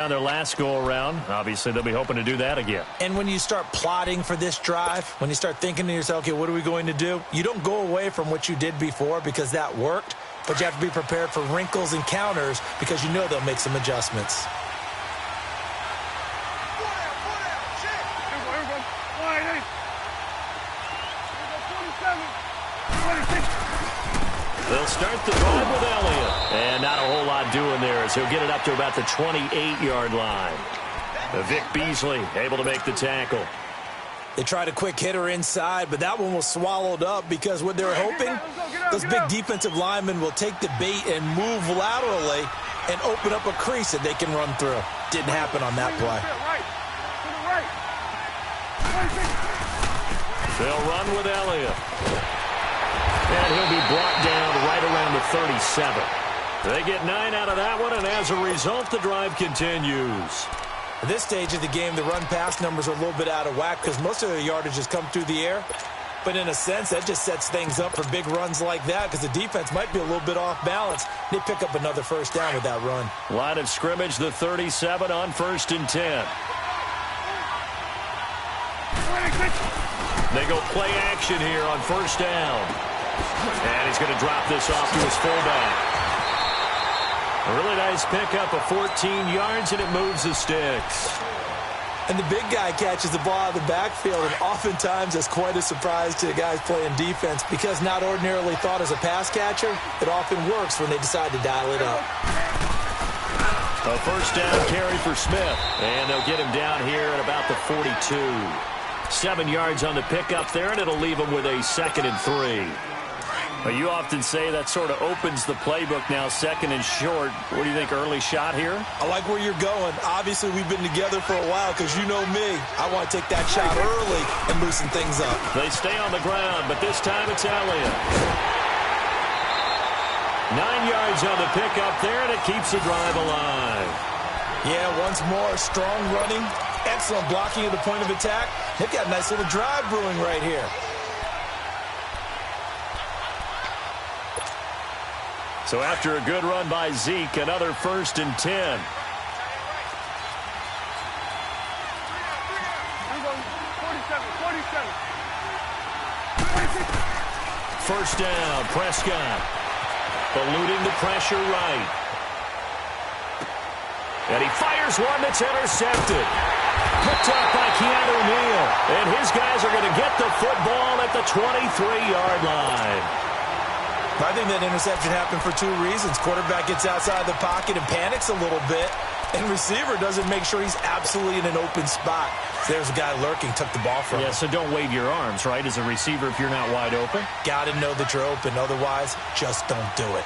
On their last go-around, obviously they'll be hoping to do that again. And when you start plotting for this drive, when you start thinking to yourself, okay, what are we going to do? You don't go away from what you did before because that worked, but you have to be prepared for wrinkles and counters because you know they'll make some adjustments. They'll start the drive with Elliott. And not a whole lot doing there as he'll get it up to about the 28-yard line. Vic Beasley able to make the tackle. They tried a quick hitter inside, but that one was swallowed up because what they're hoping, those big defensive linemen will take the bait and move laterally and open up a crease that they can run through. Didn't happen on that play. They'll run with Elliott. And he'll be brought down right around the 37. They get 9 out of that one, and as a result, the drive continues. At this stage of the game, the run-pass numbers are a little bit out of whack because most of their yardage has come through the air. But in a sense, that just sets things up for big runs like that because the defense might be a little bit off balance. They pick up another first down with that run. Line of scrimmage, the 37 on 1st and 10. They go play action here on 1st down. And he's going to drop this off to his fullback. A really nice pickup of 14 yards, and it moves the sticks. And the big guy catches the ball out of the backfield, and oftentimes that's quite a surprise to the guys playing defense because not ordinarily thought as a pass catcher, it often works when they decide to dial it up. A 1st down carry for Smith, and they'll get him down here at about the 42. 7 yards on the pickup there, and it'll leave him with a 2nd and 3. Well, you often say that sort of opens the playbook now, 2nd and short. What do you think, early shot here? I like where you're going. Obviously, we've been together for a while because you know me. I want to take that shot early and loosen things up. They stay on the ground, but this time it's Elliott. 9 yards on the pickup there, and it keeps the drive alive. Yeah, once more, strong running, excellent blocking at the point of attack. They've got a nice little drive brewing right here. So after a good run by Zeke, another 1st and 10. First down, Prescott. Eluding the pressure right. And he fires one that's intercepted. Picked up by Keanu Neal. And his guys are going to get the football at the 23-yard line. I think that interception happened for 2 reasons. Quarterback gets outside the pocket and panics a little bit, and receiver doesn't make sure he's absolutely in an open spot. So there's a guy lurking, took the ball from him. Yeah, so don't wave your arms, right, as a receiver if you're not wide open. Got to know that you're open. Otherwise, just don't do it.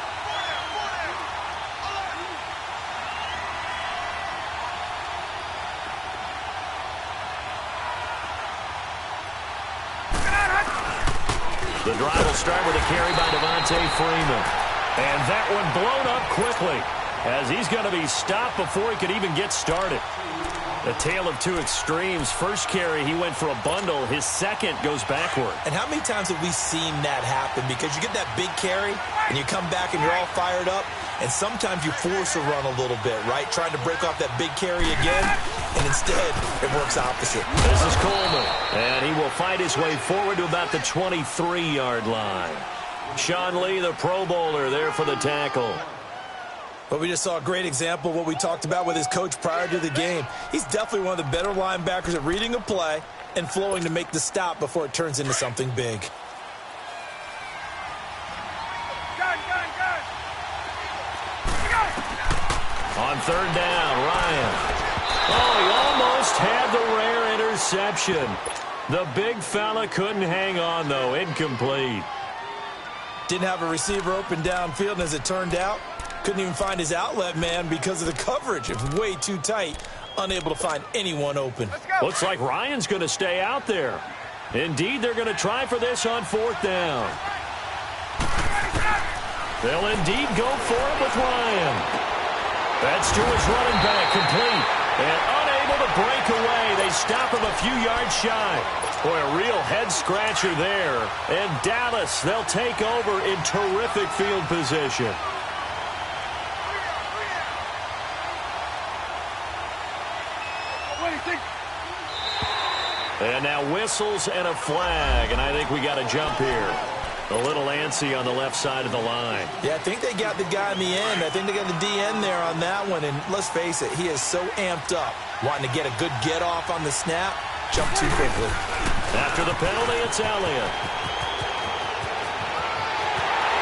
The drive will start with a carry by Devontae Freeman. And that one blown up quickly as he's going to be stopped before he could even get started. A tale of two extremes. First carry, he went for a bundle. His second goes backward. And how many times have we seen that happen? Because you get that big carry, and you come back and you're all fired up, and sometimes you force a run a little bit, right? Trying to break off that big carry again, and instead it works opposite. This is Coleman, and he will fight his way forward to about the 23-yard line. Sean Lee, the Pro Bowler, there for the tackle. But we just saw a great example of what we talked about with his coach prior to the game. He's definitely one of the better linebackers at reading a play and flowing to make the stop before it turns into something big. On 3rd down, Ryan. Oh, he almost had the rare interception. The big fella couldn't hang on, though. Incomplete. Didn't have a receiver open downfield, and as it turned out, couldn't even find his outlet man because of the coverage. It was way too tight, unable to find anyone open. Looks like Ryan's going to stay out there. Indeed, they're going to try for this on 4th down. They'll indeed go for it with Ryan. That's to his running back, complete. And unable to break away. They stop him a few yards shy. Boy, a real head-scratcher there. And Dallas, they'll take over in terrific field position. And now whistles and a flag, and I think we got a jump here. A little antsy on the left side of the line. Yeah, I think they got the guy in the end. I think they got the DN there on that one, and let's face it, he is so amped up, wanting to get a good get-off on the snap, jump too quickly. After the penalty, it's Elliott.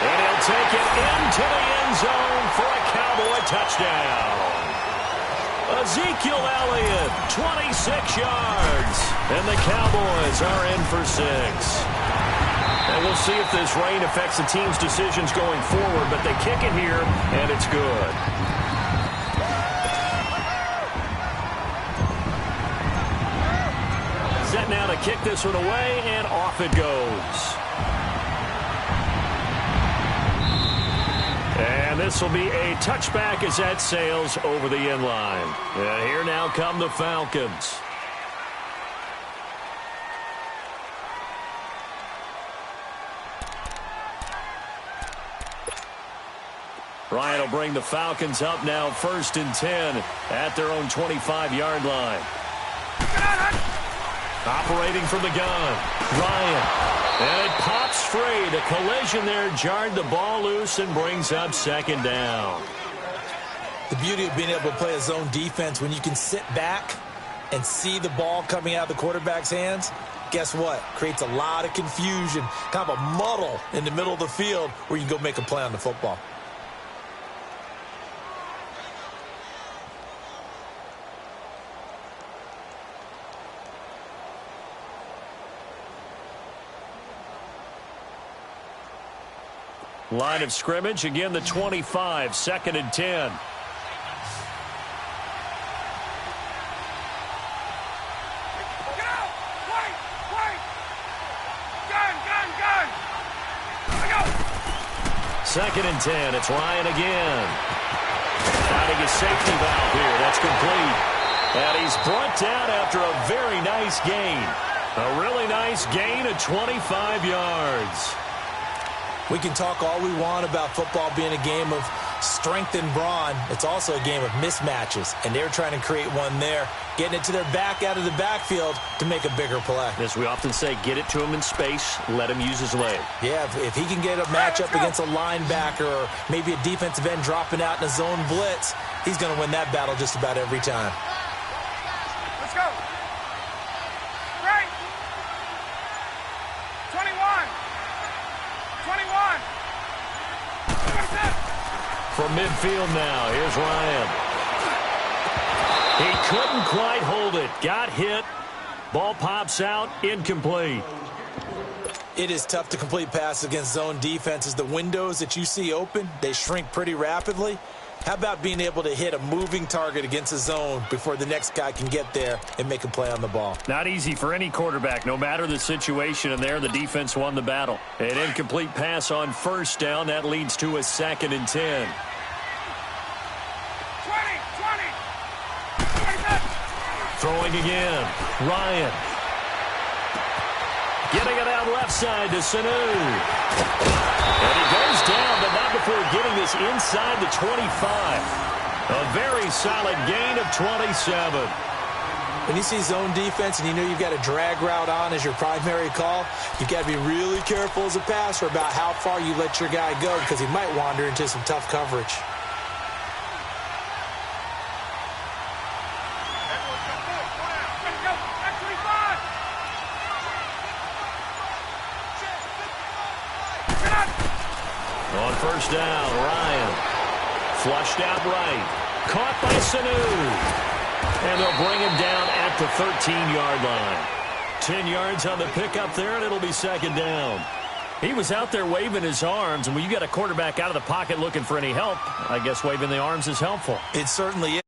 And he'll take it into the end zone for a Cowboy touchdown. Ezekiel Elliott, 26 yards. And the Cowboys are in for 6. And we'll see if this rain affects the team's decisions going forward, but they kick it here, and it's good. Set now to kick this one away, and off it goes. And this will be a touchback as that sails over the end line. And here now come the Falcons. Ryan will bring the Falcons up now 1st and 10 at their own 25-yard line. Operating from the gun, Ryan. And it pops free. The collision there jarred the ball loose and brings up 2nd down. The beauty of being able to play a zone defense when you can sit back and see the ball coming out of the quarterback's hands, guess what? Creates a lot of confusion, kind of a muddle in the middle of the field where you can go make a play on the football. Line of scrimmage, again the 25, 2nd and 10. Second and 10, it's Ryan again. Finding his safety valve here, that's complete. And he's brought down after a very nice gain. A really nice gain of 25 yards. We can talk all we want about football being a game of strength and brawn. It's also a game of mismatches, and they're trying to create one there, getting it to their back out of the backfield to make a bigger play. As we often say, get it to him in space, let him use his leg. Yeah, if he can get a matchup against a linebacker or maybe a defensive end dropping out in a zone blitz, he's going to win that battle just about every time. Let's go. Right. 21. 21. From midfield now, here's Ryan. He couldn't quite hold it. Got hit. Ball pops out. Incomplete. It is tough to complete passes against zone defenses. The windows that you see open, they shrink pretty rapidly. How about being able to hit a moving target against a zone before the next guy can get there and make a play on the ball? Not easy for any quarterback, no matter the situation, and there the defense won the battle. An incomplete pass on 1st down. That leads to a 2nd and 10. 20. Throwing again. Ryan. Getting it out left side to Sanu. And he goes down, but not before getting this inside the 25. A very solid gain of 27. When you see zone defense and you know you've got a drag route on as your primary call, you've got to be really careful as a passer about how far you let your guy go because he might wander into some tough coverage. On 1st down, Ryan. Flushed out right. Caught by Sanu. And they'll bring him down at the 13-yard line. 10 yards on the pickup there, and it'll be 2nd down. He was out there waving his arms, and when you got a quarterback out of the pocket looking for any help, I guess waving the arms is helpful. It certainly